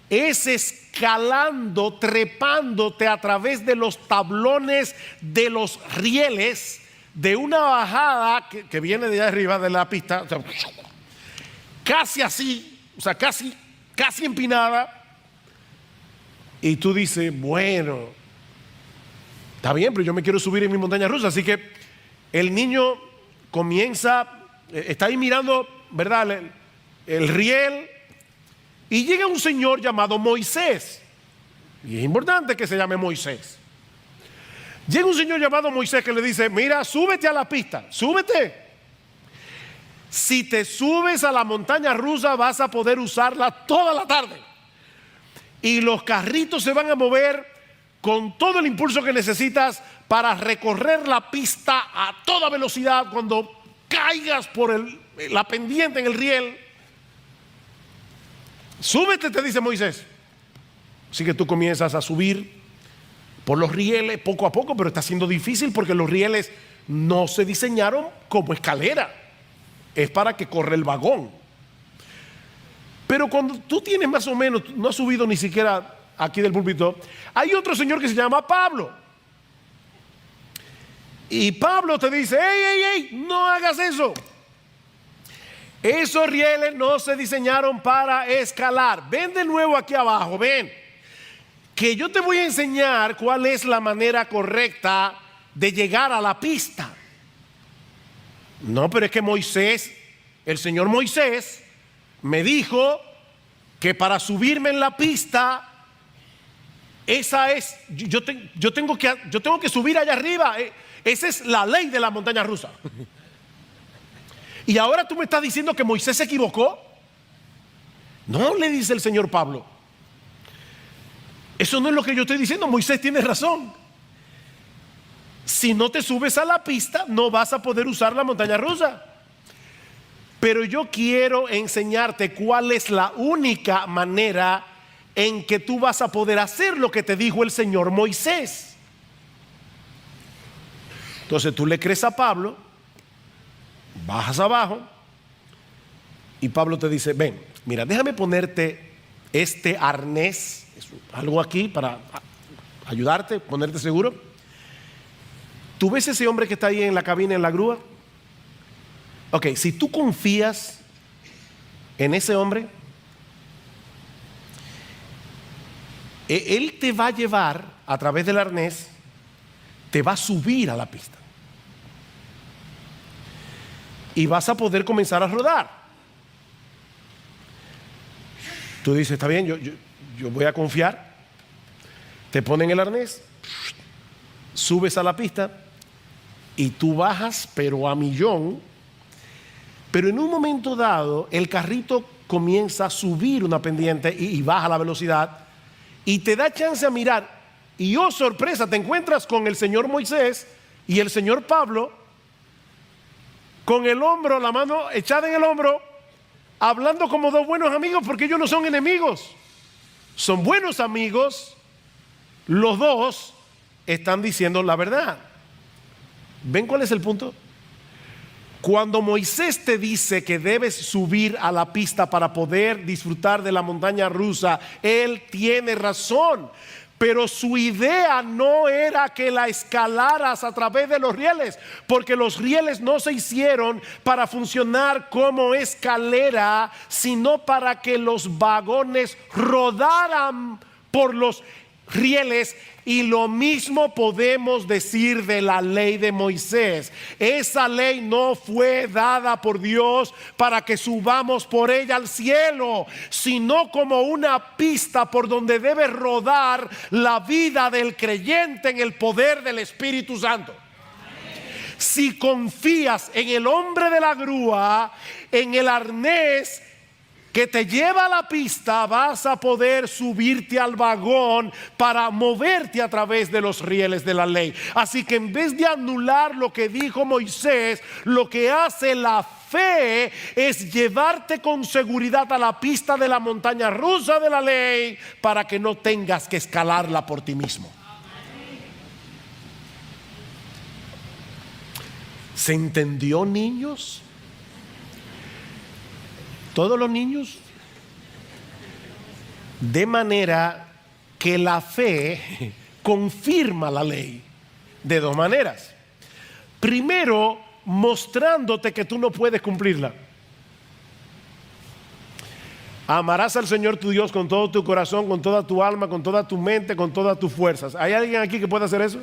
es escalando, trepándote a través de los tablones de los rieles de una bajada que viene de allá arriba de la pista, o sea, casi así, o sea, casi empinada. Y tú dices, bueno, está bien, pero yo me quiero subir en mi montaña rusa. Así que el niño comienza, está ahí mirando, ¿verdad?, el riel, y llega un señor llamado Moisés. Y es importante que se llame Moisés. Llega un señor llamado Moisés que le dice, mira, súbete a la pista, súbete. Si te subes a la montaña rusa vas a poder usarla toda la tarde. Y los carritos se van a mover con todo el impulso que necesitas para recorrer la pista a toda velocidad cuando caigas por la pendiente en el riel. Súbete, te dice Moisés. Así que tú comienzas a subir por los rieles poco a poco, pero está siendo difícil porque los rieles no se diseñaron como escalera. Es para que corra el vagón. Pero cuando tú tienes más o menos, no has subido ni siquiera aquí del púlpito, hay otro señor que se llama Pablo. Y Pablo te dice, ey, no hagas eso. Esos rieles no se diseñaron para escalar. Ven de nuevo aquí abajo, ven. Que yo te voy a enseñar cuál es la manera correcta de llegar a la pista. No, pero es que Moisés, el Señor Moisés, me dijo que para subirme en la pista, esa es, yo tengo que subir allá arriba. Esa es la ley de la montaña rusa. Y ahora tú me estás diciendo que Moisés se equivocó. No, le dice el señor Pablo. Eso no es lo que yo estoy diciendo. Moisés tiene razón. Si no te subes a la pista, no vas a poder usar la montaña rusa. Pero yo quiero enseñarte cuál es la única manera en que tú vas a poder hacer lo que te dijo el Señor Moisés. Entonces tú le crees a Pablo, bajas abajo y Pablo te dice, ven, mira, déjame ponerte este arnés, algo aquí para ayudarte, ponerte seguro. ¿Tú ves ese hombre que está ahí en la cabina, en la grúa? Ok, si tú confías en ese hombre, él te va a llevar a través del arnés, te va a subir a la pista y vas a poder comenzar a rodar. Tú dices, está bien, yo voy a confiar. Te ponen el arnés, subes a la pista y tú bajas, pero a millón. Pero en un momento dado, el carrito comienza a subir una pendiente y baja la velocidad y te da chance a mirar. Y oh, sorpresa, te encuentras con el señor Moisés y el señor Pablo con el hombro, la mano echada en el hombro, hablando como dos buenos amigos, porque ellos no son enemigos, son buenos amigos. Los dos están diciendo la verdad. ¿Ven cuál es el punto? Cuando Moisés te dice que debes subir a la pista para poder disfrutar de la montaña rusa, él tiene razón. Pero su idea no era que la escalaras a través de los rieles, porque los rieles no se hicieron para funcionar como escalera, sino para que los vagones rodaran por los rieles. Y lo mismo podemos decir de la ley de Moisés. Esa ley no fue dada por Dios para que subamos por ella al cielo, sino como una pista por donde debe rodar la vida del creyente en el poder del Espíritu Santo. si confías en el hombre de la grúa, en el arnés que te lleva a la pista, vas a poder subirte al vagón para moverte a través de los rieles de la ley. Así que en vez de anular lo que dijo Moisés, lo que hace la fe es llevarte con seguridad a la pista de la montaña rusa de la ley para que no tengas que escalarla por ti mismo. ¿Se entendió, niños? Todos los niños. De manera que la fe confirma la ley de dos maneras. Primero, mostrándote que tú no puedes cumplirla. Amarás al Señor tu Dios con todo tu corazón, con toda tu alma, con toda tu mente, con todas tus fuerzas. ¿Hay alguien aquí que pueda hacer eso?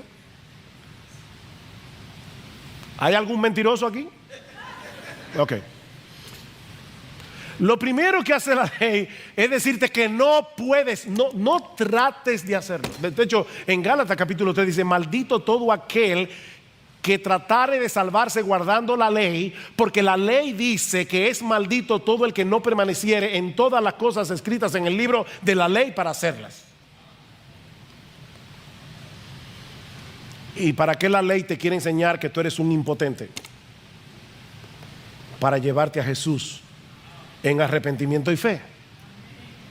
¿Hay algún mentiroso aquí? Ok. Lo primero que hace la ley es decirte que no puedes, no trates de hacerlo. De hecho, en Gálatas capítulo 3 dice: maldito todo aquel que tratare de salvarse guardando la ley, porque la ley dice que es maldito todo el que no permaneciere en todas las cosas escritas en el libro de la ley para hacerlas. ¿Y para qué la ley te quiere enseñar que tú eres un impotente? Para llevarte a Jesús en arrepentimiento y fe.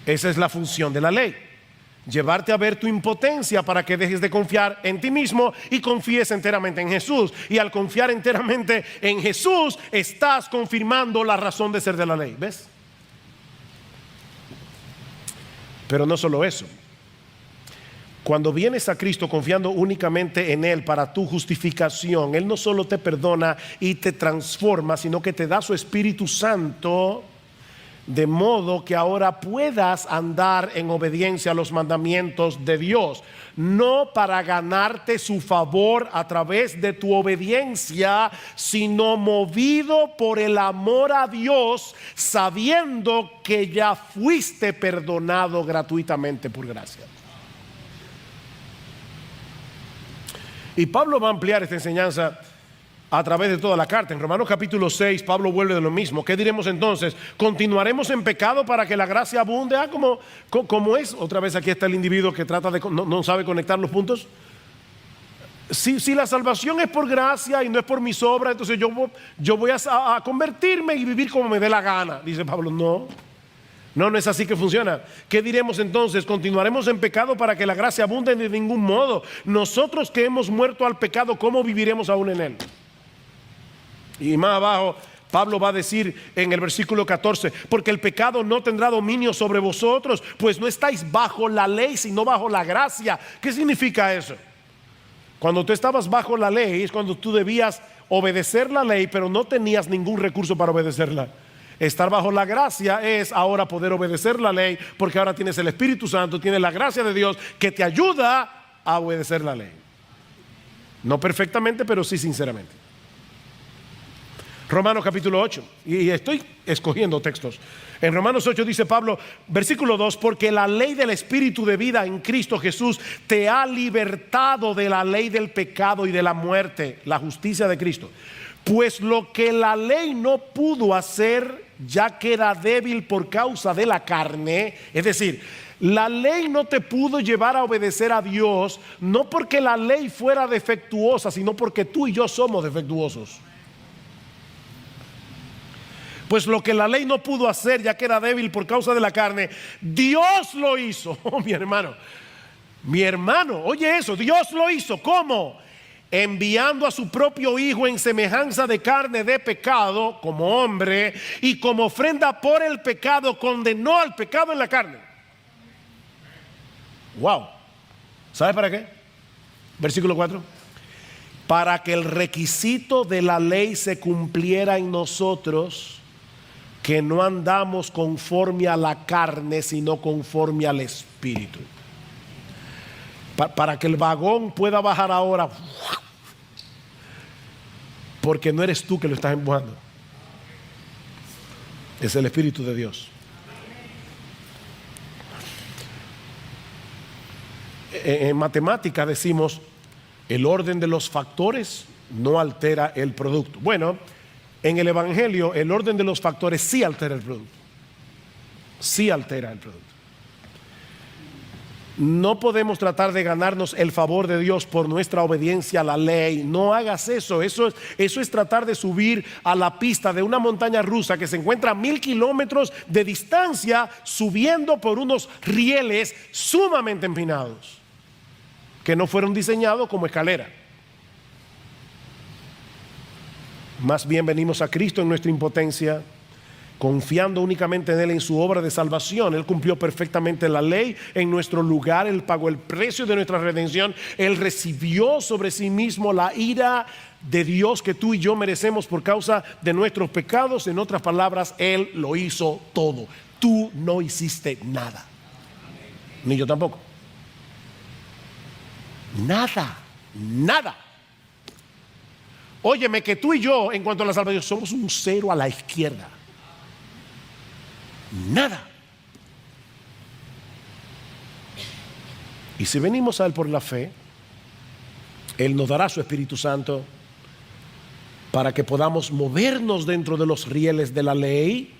Esa es la función de la ley: llevarte a ver tu impotencia para que dejes de confiar en ti mismo y confíes enteramente en Jesús. Y al confiar enteramente en Jesús, estás confirmando la razón de ser de la ley. ¿Ves? Pero no solo eso. Cuando vienes a Cristo confiando únicamente en Él para tu justificación, Él no solo te perdona y te transforma, sino que te da su Espíritu Santo, de modo que ahora puedas andar en obediencia a los mandamientos de Dios, no para ganarte su favor a través de tu obediencia, sino movido por el amor a Dios, sabiendo que ya fuiste perdonado gratuitamente por gracia. Y Pablo va a ampliar esta enseñanza a través de toda la carta. En Romanos capítulo 6, Pablo vuelve de lo mismo. ¿Qué diremos entonces? ¿Continuaremos en pecado para que la gracia abunde? ¿Cómo es? Otra vez aquí está el individuo que trata de no sabe conectar los puntos. Si la salvación es por gracia y no es por mis obras, entonces yo voy a convertirme y vivir como me dé la gana. Dice Pablo, no es así que funciona. ¿Qué diremos entonces? ¿Continuaremos en pecado para que la gracia abunde? De ningún modo. Nosotros que hemos muerto al pecado, ¿cómo viviremos aún en él? Y más abajo Pablo va a decir en el versículo 14: porque el pecado no tendrá dominio sobre vosotros, pues no estáis bajo la ley, sino bajo la gracia. ¿Qué significa eso? Cuando tú estabas bajo la ley es cuando tú debías obedecer la ley, pero no tenías ningún recurso para obedecerla. Estar bajo la gracia es ahora poder obedecer la ley, porque ahora tienes el Espíritu Santo, tienes la gracia de Dios que te ayuda a obedecer la ley. No perfectamente, pero sí sinceramente. Romanos capítulo 8, y estoy escogiendo textos. En Romanos 8 dice Pablo, versículo 2: porque la ley del Espíritu de vida en Cristo Jesús te ha libertado de la ley del pecado y de la muerte, la justicia de Cristo. Pues lo que la ley no pudo hacer, ya que era débil por causa de la carne, es decir, la ley no te pudo llevar a obedecer a Dios, no porque la ley fuera defectuosa, sino porque tú y yo somos defectuosos. Pues lo que la ley no pudo hacer, ya que era débil por causa de la carne, Dios lo hizo. Oh, mi hermano, oye eso, Dios lo hizo. ¿Cómo? Enviando a su propio Hijo en semejanza de carne de pecado, como hombre, y como ofrenda por el pecado, condenó al pecado en la carne. Wow. ¿Sabes para qué? Versículo 4: para que el requisito de la ley se cumpliera en nosotros, que no andamos conforme a la carne, sino conforme al Espíritu. Para que el vagón pueda bajar ahora, porque no eres tú que lo estás empujando, es el Espíritu de Dios. En matemática decimos: el orden de los factores no altera el producto. Bueno, en el Evangelio el orden de los factores sí altera el producto. Sí altera el producto. No podemos tratar de ganarnos el favor de Dios por nuestra obediencia a la ley. No hagas eso. Eso es tratar de subir a la pista de una montaña rusa que se encuentra a 1000 kilómetros de distancia, subiendo por unos rieles sumamente empinados, que no fueron diseñados como escalera. Más bien venimos a Cristo en nuestra impotencia, confiando únicamente en Él, en su obra de salvación. Él cumplió perfectamente la ley en nuestro lugar. Él pagó el precio de nuestra redención. Él recibió sobre sí mismo la ira de Dios que tú y yo merecemos por causa de nuestros pecados. En otras palabras, Él lo hizo todo. Tú no hiciste nada, ni yo tampoco. Nada, nada. Óyeme, que tú y yo, en cuanto a la salvación, somos un cero a la izquierda. Nada. Y si venimos a Él por la fe, Él nos dará su Espíritu Santo para que podamos movernos dentro de los rieles de la ley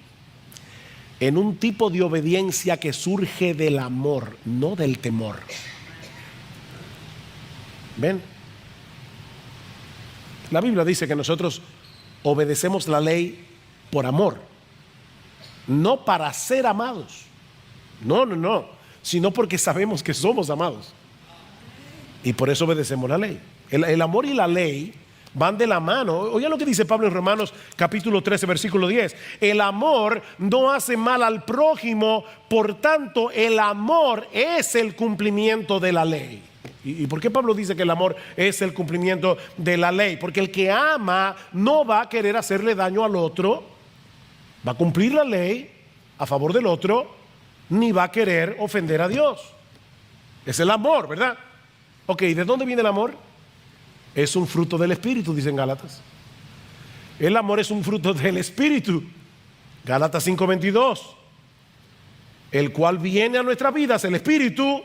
en un tipo de obediencia que surge del amor, no del temor. ¿Ven? La Biblia dice que nosotros obedecemos la ley por amor, no para ser amados. No, sino porque sabemos que somos amados. Y por eso obedecemos la ley. El amor y la ley van de la mano. Oigan lo que dice Pablo en Romanos capítulo 13 versículo 10. El amor no hace mal al prójimo, por tanto el amor es el cumplimiento de la ley. ¿Y por qué Pablo dice que el amor es el cumplimiento de la ley? Porque el que ama no va a querer hacerle daño al otro, va a cumplir la ley a favor del otro, ni va a querer ofender a Dios. Es el amor, ¿verdad? Ok, ¿de dónde viene el amor? Es un fruto del Espíritu, dicen Gálatas. El amor es un fruto del Espíritu. Gálatas 5:22. El cual viene a nuestras vidas, el Espíritu,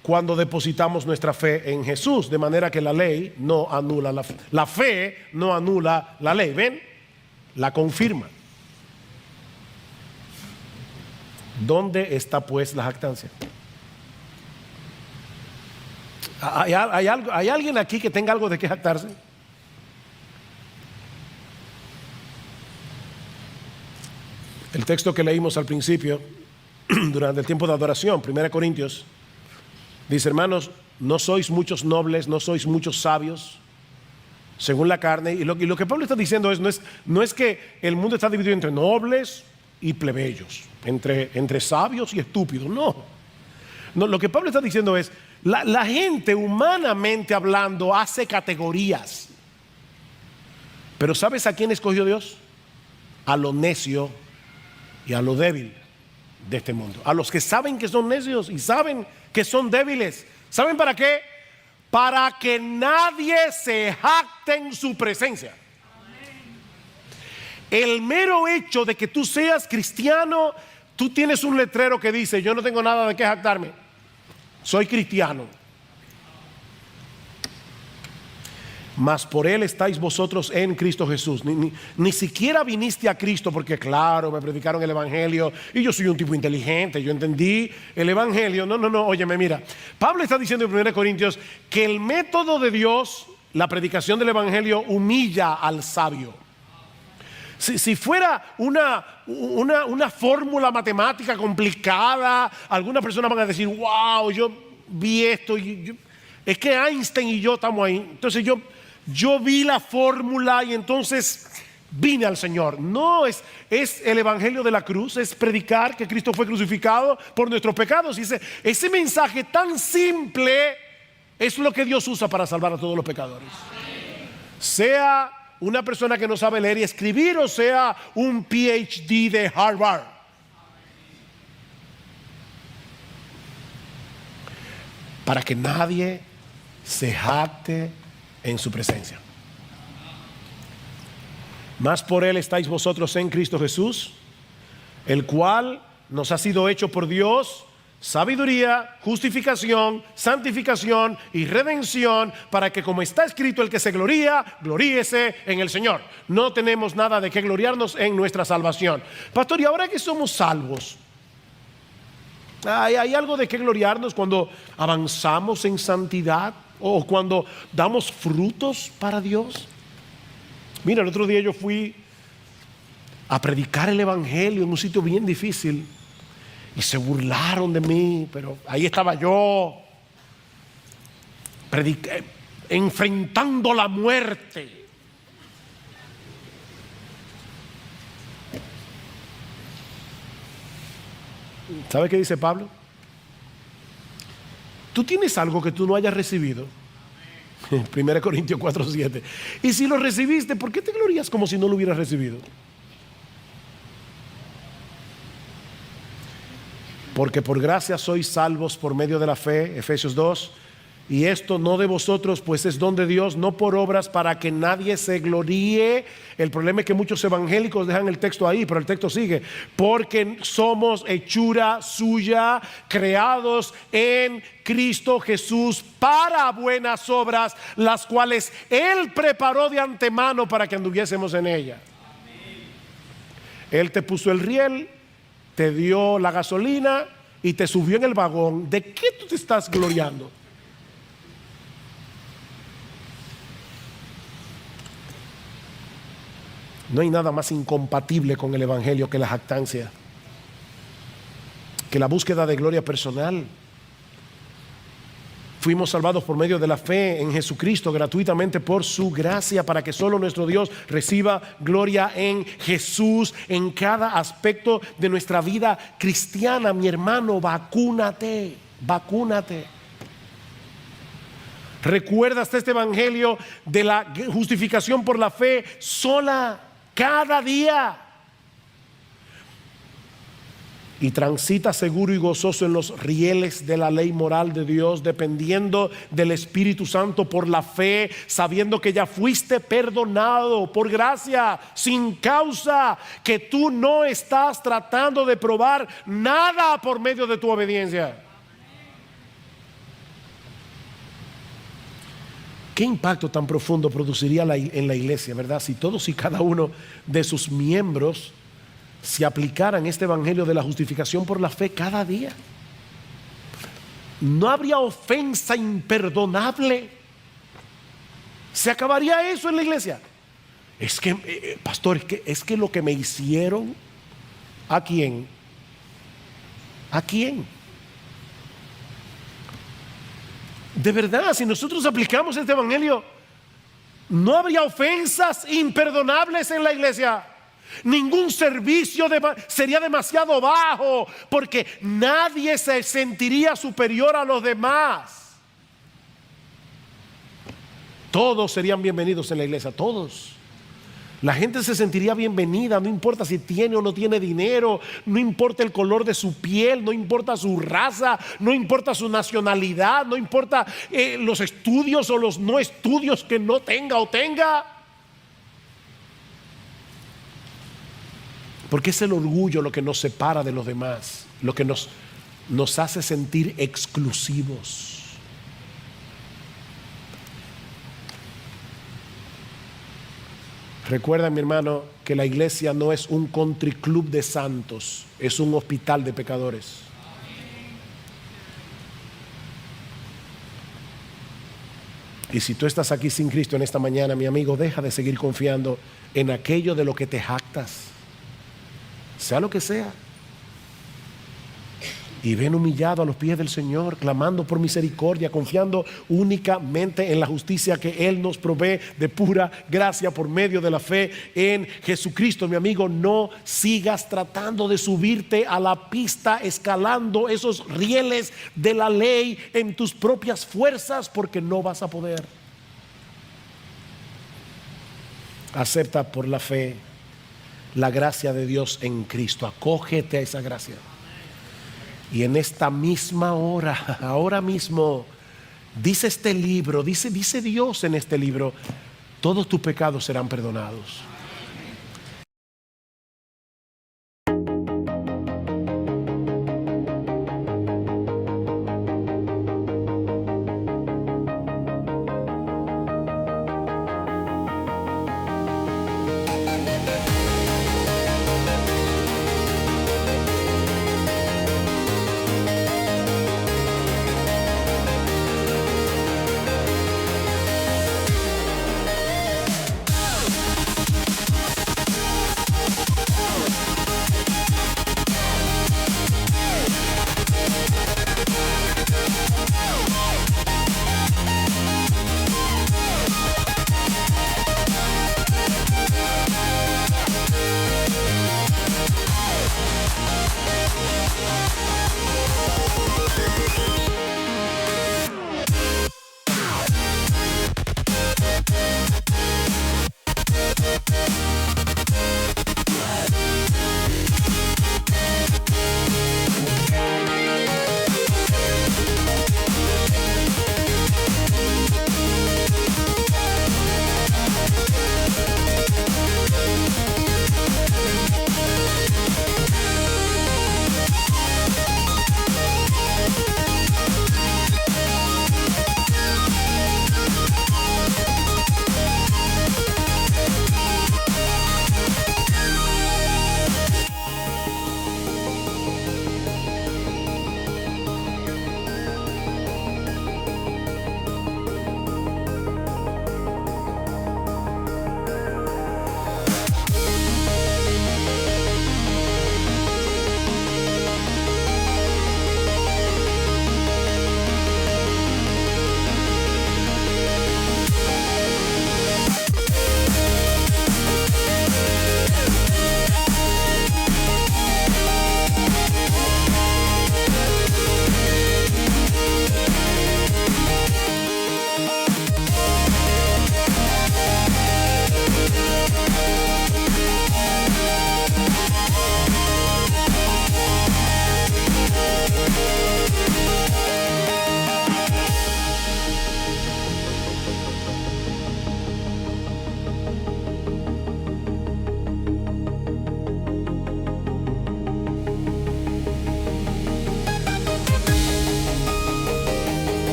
cuando depositamos nuestra fe en Jesús. De manera que la ley no anula la fe no anula la ley. ¿Ven? La confirma. ¿Dónde está pues la jactancia? ¿Hay alguien aquí que tenga algo de qué jactarse? El texto que leímos al principio, durante el tiempo de adoración, 1 Corintios, dice: hermanos, no sois muchos nobles, no sois muchos sabios, según la carne. Y lo que Pablo está diciendo no es que el mundo está dividido entre nobles y plebeyos, entre sabios y estúpidos. No, lo que Pablo está diciendo es: la gente, humanamente hablando, hace categorías. Pero ¿sabes a quién escogió Dios? A lo necio y a lo débil de este mundo. A los que saben que son necios y saben que son débiles. ¿Saben para qué? Para que nadie se jacte en su presencia. El mero hecho de que tú seas cristiano, tú tienes un letrero que dice: yo no tengo nada de qué jactarme, soy cristiano. Mas por Él estáis vosotros en Cristo Jesús. Ni siquiera viniste a Cristo porque, claro, me predicaron el Evangelio y yo soy un tipo inteligente, yo entendí el Evangelio. No, óyeme, mira, Pablo está diciendo en 1 Corintios que el método de Dios, la predicación del Evangelio, humilla al sabio. Si fuera una fórmula matemática complicada, algunas personas van a decir: wow, yo vi esto, es que Einstein y yo estamos ahí, entonces yo vi la fórmula y entonces vine al Señor. No, es el Evangelio de la cruz, es predicar que Cristo fue crucificado por nuestros pecados. Y ese mensaje tan simple es lo que Dios usa para salvar a todos los pecadores. Sea una persona que no sabe leer y escribir, o sea un PhD de Harvard. Para que nadie se jacte en su presencia. Mas por Él estáis vosotros en Cristo Jesús, el cual nos ha sido hecho por Dios sabiduría, justificación, santificación y redención, para que, como está escrito, el que se gloría, gloríese en el Señor. No tenemos nada de qué gloriarnos en nuestra salvación. Pastor, y ahora que somos salvos, ¿hay algo de qué gloriarnos cuando avanzamos en santidad o cuando damos frutos para Dios? Mira, el otro día yo fui a predicar el evangelio en un sitio bien difícil y se burlaron de mí, pero ahí estaba yo enfrentando la muerte. ¿Sabe qué dice Pablo? Tú tienes algo que tú no hayas recibido. 1 Corintios 4:7. Y si lo recibiste, ¿por qué te glorías como si no lo hubieras recibido? Porque por gracia sois salvos por medio de la fe, Efesios 2. Y esto no de vosotros, pues es don de Dios, no por obras, para que nadie se gloríe. El problema es que muchos evangélicos dejan el texto ahí, pero el texto sigue. Porque somos hechura suya, creados en Cristo Jesús para buenas obras, las cuales Él preparó de antemano para que anduviésemos en ella. Él te puso el riel, te dio la gasolina y te subió en el vagón. ¿De qué tú te estás gloriando? No hay nada más incompatible con el evangelio que la jactancia, que la búsqueda de gloria personal. Fuimos salvados por medio de la fe en Jesucristo, gratuitamente por su gracia, para que solo nuestro Dios reciba gloria en Jesús en cada aspecto de nuestra vida cristiana. Mi hermano, vacúnate, vacúnate. Recuerda hasta este evangelio de la justificación por la fe sola, cada día. Y transita seguro y gozoso en los rieles de la ley moral de Dios, dependiendo del Espíritu Santo por la fe, sabiendo que ya fuiste perdonado por gracia, sin causa, que tú no estás tratando de probar nada por medio de tu obediencia. ¿Qué impacto tan profundo produciría en la iglesia, verdad? Si todos y cada uno de sus miembros se aplicaran este evangelio de la justificación por la fe cada día. No habría ofensa imperdonable. Se acabaría eso en la iglesia. Es que, pastor, es que lo que me hicieron, ¿a quién? ¿A quién? De verdad, si nosotros aplicamos este evangelio, no habría ofensas imperdonables en la iglesia. Ningún servicio sería demasiado bajo, porque nadie se sentiría superior a los demás. Todos serían bienvenidos en la iglesia, todos. La gente se sentiría bienvenida, no importa si tiene o no tiene dinero, no importa el color de su piel, no importa su raza, no importa su nacionalidad, no importa los estudios o los no estudios que no tenga o tenga. Porque es el orgullo lo que nos separa de los demás, lo que nos hace sentir exclusivos. Recuerda, mi hermano, que la iglesia no es un country club de santos, es un hospital de pecadores. Y si tú estás aquí sin Cristo en esta mañana, mi amigo, deja de seguir confiando en aquello de lo que te jactas, sea lo que sea, y ven humillado a los pies del Señor, clamando por misericordia, confiando únicamente en la justicia que Él nos provee de pura gracia por medio de la fe en Jesucristo. Mi amigo, no sigas tratando de subirte a la pista, escalando esos rieles de la ley en tus propias fuerzas, porque no vas a poder. Acepta por la fe la gracia de Dios en Cristo, acógete a esa gracia. Y en esta misma hora, ahora mismo, dice este libro, dice Dios en este libro, todos tus pecados serán perdonados.